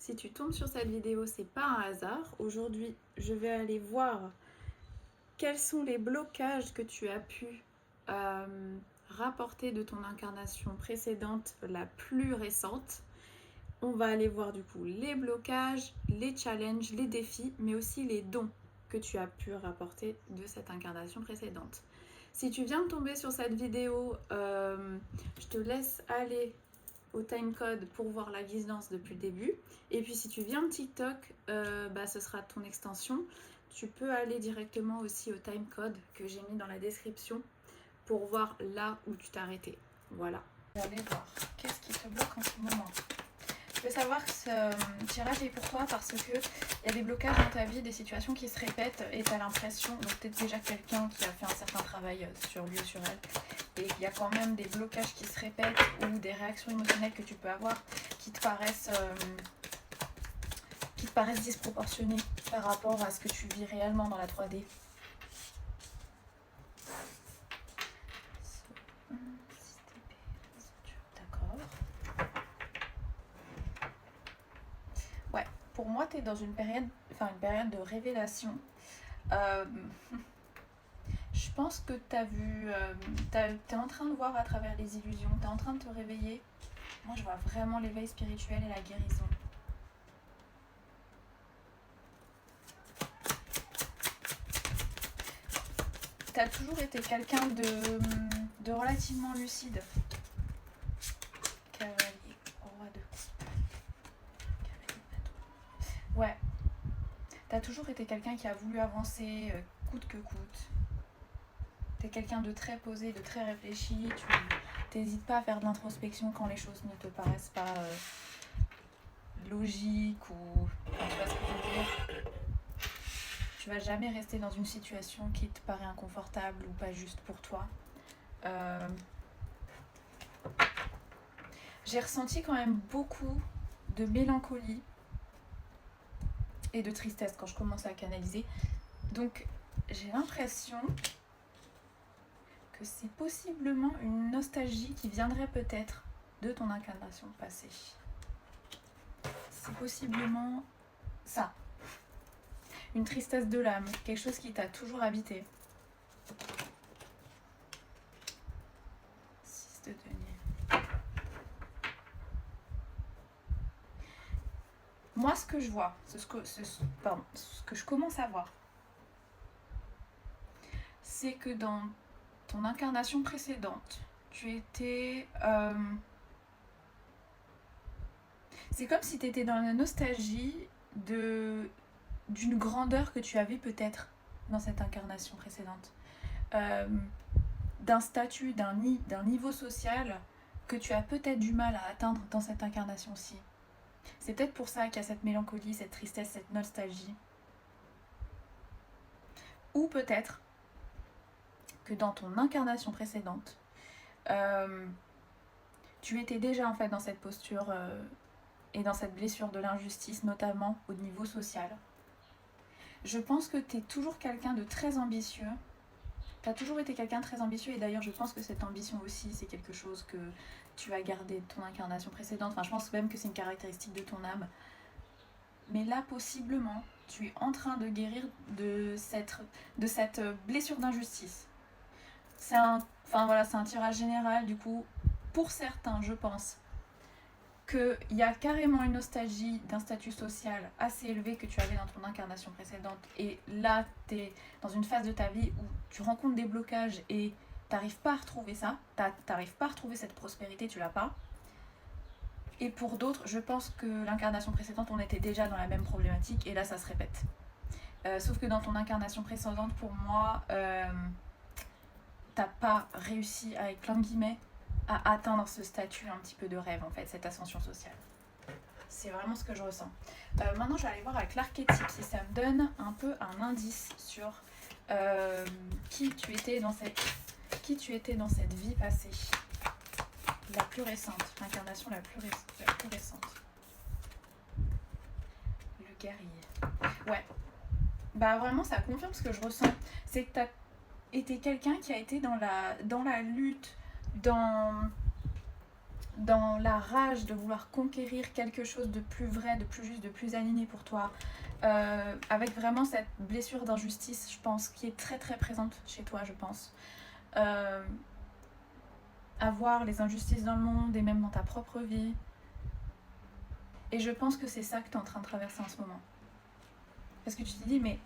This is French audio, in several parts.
Si tu tombes sur cette vidéo, c'est pas un hasard. Aujourd'hui, je vais aller voir quels sont les blocages que tu as pu rapporter de ton incarnation précédente, la plus récente. On va aller voir du coup les blocages, les challenges, les défis, mais aussi les dons que tu as pu rapporter de cette incarnation précédente. Si tu viens de tomber sur cette vidéo, je te laisse aller au timecode pour voir la guidance depuis le début. Et puis si tu viens de TikTok, ce sera ton extension. Tu peux aller directement aussi au timecode que j'ai mis dans la description pour voir là où tu t'es arrêté. Voilà. Allez voir, qu'est-ce qui te bloque en ce moment? Je veux savoir que ce tirage est pour toi parce que il y a des blocages dans ta vie, des situations qui se répètent et tu as l'impression, donc peut-être déjà quelqu'un qui a fait un certain travail sur lui ou sur elle, et il y a quand même des blocages qui se répètent ou des réactions émotionnelles que tu peux avoir qui te paraissent disproportionnées par rapport à ce que tu vis réellement dans la 3D. Pour moi, tu es dans une période de révélation. Je pense que tu as vu, tu es en train de voir à travers les illusions, tu es en train de te réveiller. Moi, je vois vraiment l'éveil spirituel et la guérison. Tu as toujours été quelqu'un de relativement lucide. Cavalier, roi de coupe. Ouais. T'as toujours été quelqu'un qui a voulu avancer coûte que coûte. T'es quelqu'un de très posé, de très réfléchi. Tu n'hésites pas à faire de l'introspection quand les choses ne te paraissent pas logiques ou... Enfin, tu vois ce que je veux dire. Tu vas jamais rester dans une situation qui te paraît inconfortable ou pas juste pour toi. J'ai ressenti quand même beaucoup de mélancolie et de tristesse quand je commence à canaliser. Donc j'ai l'impression que c'est possiblement une nostalgie qui viendrait peut-être de ton incarnation passée. C'est possiblement ça. Une tristesse de l'âme, quelque chose qui t'a toujours habité. 6 de denier. Moi, ce que je vois, ce que je commence à voir, c'est que dans ton incarnation précédente, tu étais... c'est comme si tu étais dans la nostalgie d'une grandeur que tu avais peut-être dans cette incarnation précédente. D'un statut, d'un niveau social que tu as peut-être du mal à atteindre dans cette incarnation-ci. C'est peut-être pour ça qu'il y a cette mélancolie, cette tristesse, cette nostalgie. Ou peut-être que dans ton incarnation précédente, tu étais déjà en fait dans cette posture et dans cette blessure de l'injustice, notamment au niveau social. Je pense que tu es toujours quelqu'un de très ambitieux. Tu as toujours été quelqu'un de très ambitieux et d'ailleurs je pense que cette ambition aussi c'est quelque chose que tu as gardé de ton incarnation précédente. Enfin je pense même que c'est une caractéristique de ton âme. Mais là possiblement tu es en train de guérir de cette blessure d'injustice. C'est un tirage général du coup pour certains je pense qu'il y a carrément une nostalgie d'un statut social assez élevé que tu avais dans ton incarnation précédente. Et là, tu es dans une phase de ta vie où tu rencontres des blocages et tu n'arrives pas à retrouver ça. Tu n'arrives pas à retrouver cette prospérité, tu l'as pas. Et pour d'autres, je pense que l'incarnation précédente, on était déjà dans la même problématique et là, ça se répète. Sauf que dans ton incarnation précédente, pour moi, t'as pas réussi, avec plein de guillemets, à atteindre ce statut un petit peu de rêve en fait, cette ascension sociale. C'est vraiment ce que je ressens. Maintenant je vais aller voir avec l'archétype si ça me donne un peu un indice sur qui tu étais dans cette vie passée. La plus récente, l'incarnation la plus récente. Le guerrier. Ouais. Bah vraiment ça confirme ce que je ressens. C'est que t'as été quelqu'un qui a été dans la lutte, dans dans la rage de vouloir conquérir quelque chose de plus vrai, de plus juste, de plus aligné pour toi, avec vraiment cette blessure d'injustice, je pense, qui est très très présente chez toi, je pense. À voir les injustices dans le monde et même dans ta propre vie. Et je pense que c'est ça que tu es en train de traverser en ce moment. Parce que tu te dis, mais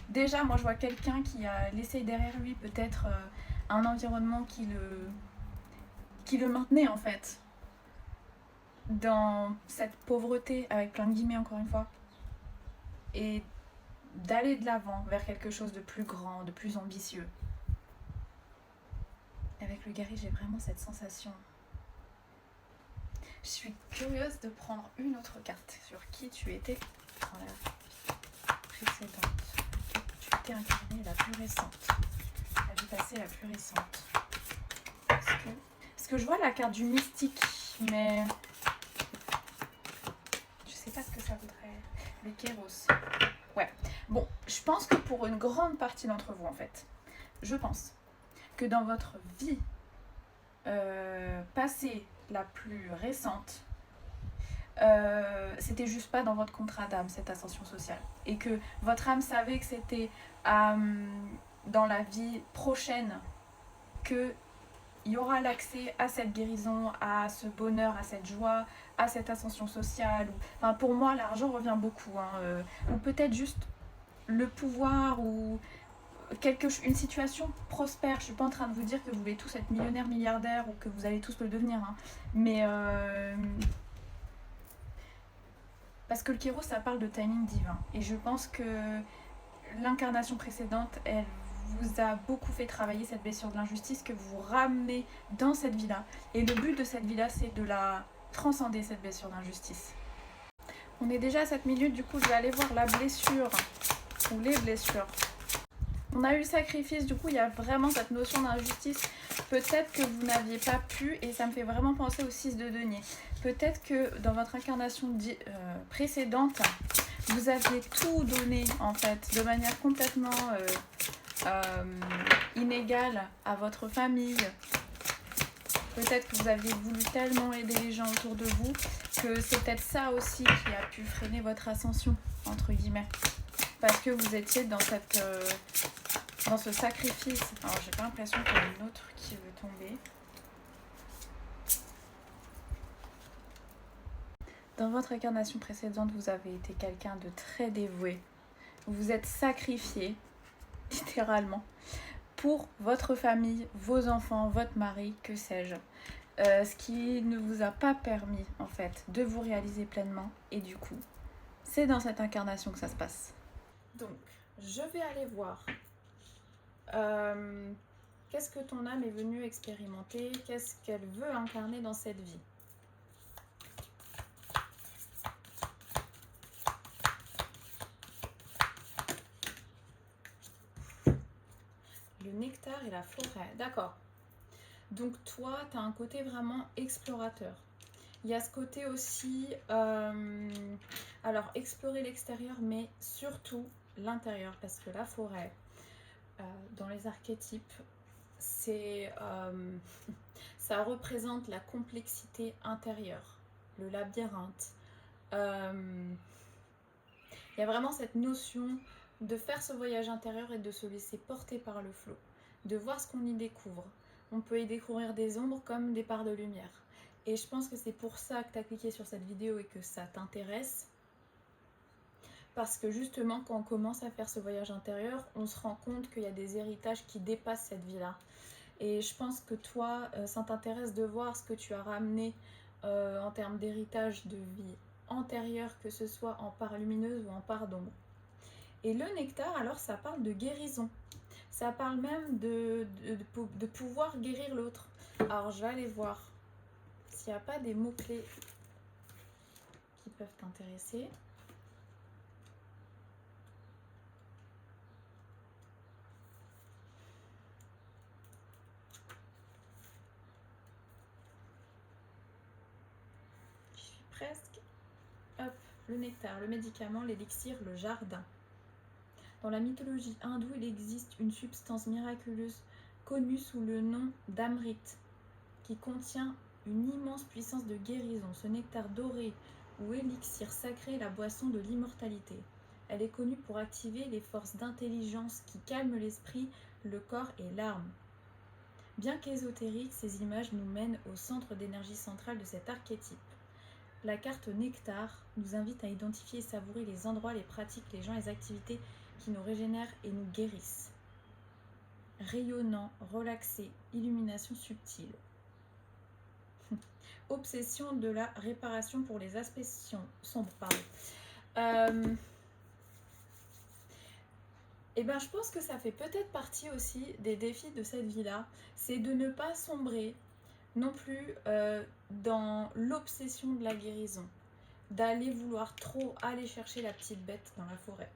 déjà, moi je vois quelqu'un qui a laissé derrière lui peut-être un environnement qui le maintenait en fait dans cette pauvreté, avec plein de guillemets encore une fois, et d'aller de l'avant vers quelque chose de plus grand, de plus ambitieux. Avec le guerrier, j'ai vraiment cette sensation. Je suis curieuse de prendre une autre carte sur qui tu étais dans la précédente. Tu étais incarnée la plus récente. La vie passée la plus récente. Parce que je vois la carte du mystique, mais je sais pas ce que ça voudrait. Les Kéros. Ouais. Bon, je pense que pour une grande partie d'entre vous, en fait, je pense que dans votre vie passée la plus récente, c'était juste pas dans votre contrat d'âme, cette ascension sociale. Et que votre âme savait que c'était dans la vie prochaine qu'il y aura l'accès à cette guérison, à ce bonheur, à cette joie, à cette ascension sociale. Enfin, pour moi, l'argent revient beaucoup. Ou peut-être juste le pouvoir ou une situation prospère. Je suis pas en train de vous dire que vous voulez tous être millionnaire, milliardaire ou que vous allez tous le devenir. Mais parce que le Kéros, ça parle de timing divin. Et je pense que l'incarnation précédente, elle vous a beaucoup fait travailler cette blessure de l'injustice que vous ramenez dans cette vie-là. Et le but de cette vie-là, c'est de la transcender, cette blessure d'injustice. On est déjà à 7 minutes, du coup, je vais aller voir la blessure ou les blessures. On a eu le sacrifice, du coup, il y a vraiment cette notion d'injustice. Peut-être que vous n'aviez pas pu, et ça me fait vraiment penser au 6 de denier. Peut-être que dans votre incarnation précédente, vous aviez tout donné, en fait, de manière complètement inégale à votre famille. Peut-être que vous aviez voulu tellement aider les gens autour de vous que c'est peut-être ça aussi qui a pu freiner votre ascension, entre guillemets. Parce que vous étiez dans ce sacrifice. Alors, j'ai pas l'impression qu'il y a une autre qui veut tomber. Dans votre incarnation précédente, vous avez été quelqu'un de très dévoué. Vous vous êtes sacrifié, littéralement, pour votre famille, vos enfants, votre mari, que sais-je. Ce qui ne vous a pas permis, en fait, de vous réaliser pleinement. Et du coup, c'est dans cette incarnation que ça se passe. Donc, je vais aller voir qu'est-ce que ton âme est venue expérimenter, qu'est-ce qu'elle veut incarner dans cette vie. Le nectar et la forêt, d'accord. Donc toi, tu as un côté vraiment explorateur. Il y a ce côté aussi, alors explorer l'extérieur, mais surtout l'intérieur, parce que la forêt, dans les archétypes, ça représente la complexité intérieure, le labyrinthe. Il y a vraiment cette notion de faire ce voyage intérieur et de se laisser porter par le flot, de voir ce qu'on y découvre. On peut y découvrir des ombres comme des parts de lumière. Et je pense que c'est pour ça que tu as cliqué sur cette vidéo et que ça t'intéresse. Parce que justement, quand on commence à faire ce voyage intérieur, on se rend compte qu'il y a des héritages qui dépassent cette vie-là. Et je pense que toi, ça t'intéresse de voir ce que tu as ramené en termes d'héritage de vie antérieure, que ce soit en part lumineuse ou en part d'ombre. Et le nectar, alors, ça parle de guérison. Ça parle même de pouvoir guérir l'autre. Alors, je vais aller voir s'il n'y a pas des mots-clés qui peuvent t'intéresser. Je suis presque. Hop, le nectar, le médicament, l'élixir, le jardin. Dans la mythologie hindoue, il existe une substance miraculeuse connue sous le nom d'amrit qui contient une immense puissance de guérison. Ce nectar doré ou élixir sacré est la boisson de l'immortalité. Elle est connue pour activer les forces d'intelligence qui calment l'esprit, le corps et l'âme. Bien qu'ésotériques, ces images nous mènent au centre d'énergie centrale de cet archétype. La carte Nectar nous invite à identifier et savourer les endroits, les pratiques, les gens, les activités qui nous régénèrent et nous guérissent. Rayonnant, relaxé, illumination subtile. Obsession de la réparation pour les aspects sombres. Et ben, je pense que ça fait peut-être partie aussi des défis de cette vie-là, c'est de ne pas sombrer non plus dans l'obsession de la guérison, d'aller vouloir trop aller chercher la petite bête dans la forêt.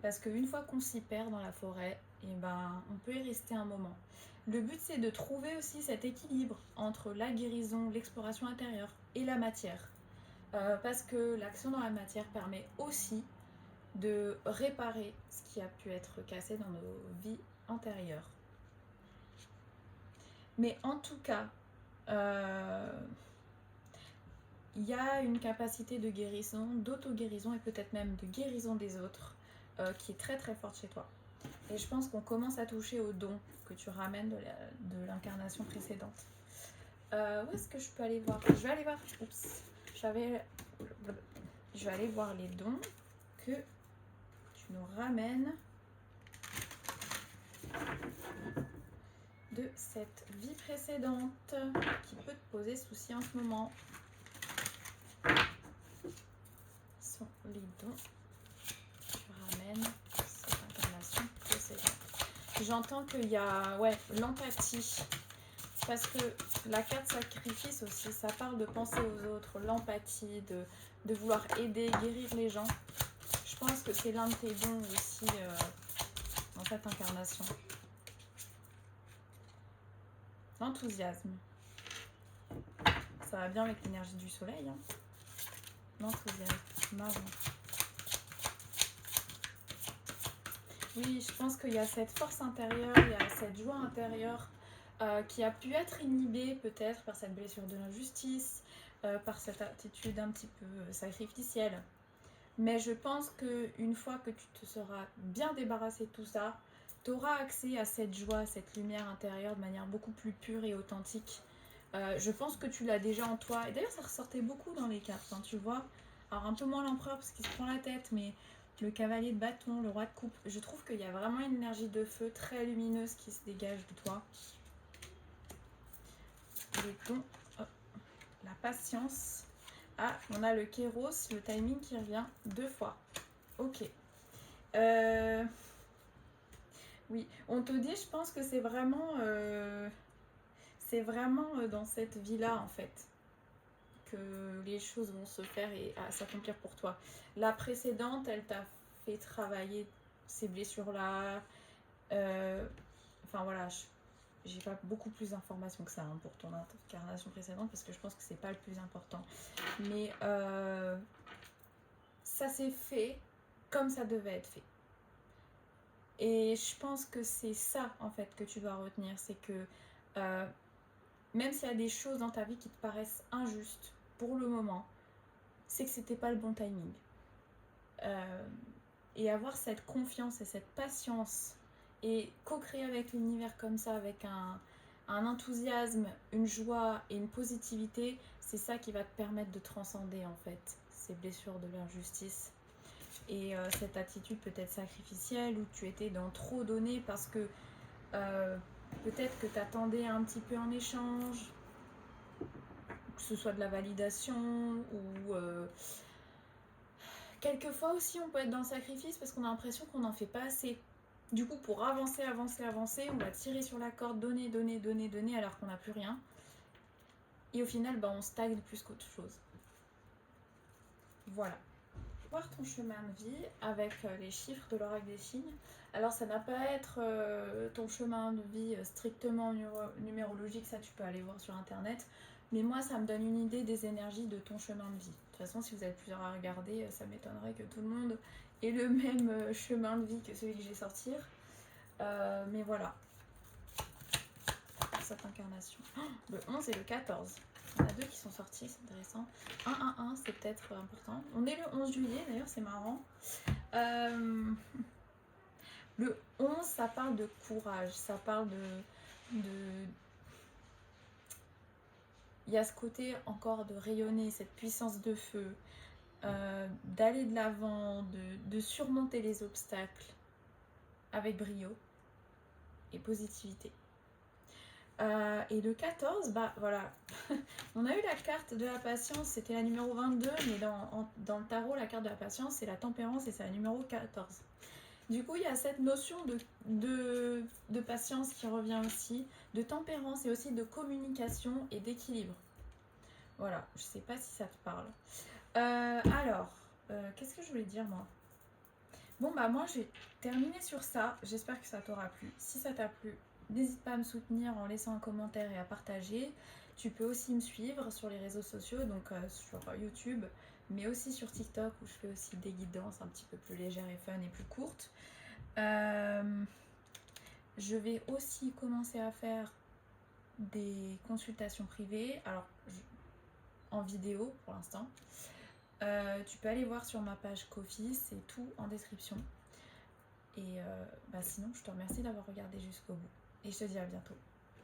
Parce qu'une fois qu'on s'y perd dans la forêt, et ben, on peut y rester un moment. Le but, c'est de trouver aussi cet équilibre entre la guérison, l'exploration intérieure et la matière. Parce que l'action dans la matière permet aussi de réparer ce qui a pu être cassé dans nos vies antérieures. Mais en tout cas, il y a une capacité de guérison, d'auto-guérison et peut-être même de guérison des autres qui est très très forte chez toi. Et je pense qu'on commence à toucher au don que tu ramènes de l'incarnation précédente. Où est-ce que je peux aller voir ? Je vais aller voir. Oups. Je vais aller voir les dons que tu nous ramènes de cette vie précédente qui peut te poser souci en ce moment. Sont les dons que tu ramènes de cette incarnation précédente. J'entends qu'il y a l'empathie. Parce que la carte sacrifice aussi, ça parle de penser aux autres, l'empathie, de vouloir aider, guérir les gens. Je pense que c'est l'un de tes dons aussi dans cette incarnation. L'enthousiasme. Ça va bien avec l'énergie du soleil. Hein. L'enthousiasme. Marrant. Oui, je pense qu'il y a cette force intérieure, il y a cette joie intérieure qui a pu être inhibée peut-être par cette blessure de l'injustice, par cette attitude un petit peu sacrificielle. Mais je pense qu'une fois que tu te seras bien débarrassé de tout ça, tu auras accès à cette joie, à cette lumière intérieure de manière beaucoup plus pure et authentique. Je pense que tu l'as déjà en toi. Et d'ailleurs, ça ressortait beaucoup dans les cartes, hein, tu vois. Alors un peu moins l'empereur parce qu'il se prend la tête, mais le cavalier de bâton, le roi de coupe. Je trouve qu'il y a vraiment une énergie de feu très lumineuse qui se dégage de toi. Les dons, la patience. Ah, on a le kéros, le timing qui revient 2 fois. Ok. Oui, on te dit, je pense que c'est vraiment dans cette vie-là, en fait, que les choses vont se faire et s'accomplir pour toi. La précédente, elle t'a fait travailler ces blessures-là. Enfin, voilà, j'ai pas beaucoup plus d'informations que ça pour ton incarnation précédente parce que je pense que c'est pas le plus important. Mais ça s'est fait comme ça devait être fait. Et je pense que c'est ça en fait que tu dois retenir, c'est que même s'il y a des choses dans ta vie qui te paraissent injustes pour le moment, c'est que c'était pas le bon timing. Et avoir cette confiance et cette patience et co-créer avec l'univers comme ça, avec un enthousiasme, une joie et une positivité, c'est ça qui va te permettre de transcender en fait ces blessures de l'injustice. Et cette attitude peut-être sacrificielle où tu étais dans trop donner parce que peut-être que tu attendais un petit peu en échange, que ce soit de la validation ou quelquefois aussi on peut être dans le sacrifice parce qu'on a l'impression qu'on n'en fait pas assez. Du coup, pour avancer, on va tirer sur la corde, donner alors qu'on n'a plus rien. Et au final, on stagne plus qu'autre chose. Voilà. Voir ton chemin de vie avec les chiffres de l'oracle des signes. Alors ça n'a pas à être ton chemin de vie strictement numérologique, ça tu peux aller voir sur internet, mais moi ça me donne une idée des énergies de ton chemin de vie. De toute façon, si vous êtes plusieurs à regarder, ça m'étonnerait que tout le monde ait le même chemin de vie que celui que j'ai sorti. Mais voilà, cette incarnation. Le 11 et le 14. Il y en a 2 qui sont sortis, c'est intéressant. 1-1-1, c'est peut-être important. On est le 11 juillet, d'ailleurs, c'est marrant. Le 11, ça parle de courage, ça parle de... Il y a ce côté encore de rayonner, cette puissance de feu, d'aller de l'avant, de surmonter les obstacles avec brio et positivité. Et le 14, bah voilà, on a eu la carte de la patience, c'était la numéro 22, mais dans le tarot, la carte de la patience, c'est la tempérance et c'est la numéro 14. Du coup, il y a cette notion de patience qui revient aussi, de tempérance et aussi de communication et d'équilibre. Voilà, je sais pas si ça te parle. Alors, qu'est-ce que je voulais dire moi? Bon bah moi j'ai terminé sur ça, j'espère que ça t'aura plu. Si ça t'a plu, n'hésite pas à me soutenir en laissant un commentaire et à partager. Tu peux aussi me suivre sur les réseaux sociaux, donc sur YouTube, mais aussi sur TikTok où je fais aussi des guidances un petit peu plus légères et fun et plus courtes. Je vais aussi commencer à faire des consultations privées, alors en vidéo pour l'instant. Tu peux aller voir sur ma page Ko-fi, c'est tout en description. Et sinon, je te remercie d'avoir regardé jusqu'au bout. Et je te dis à bientôt.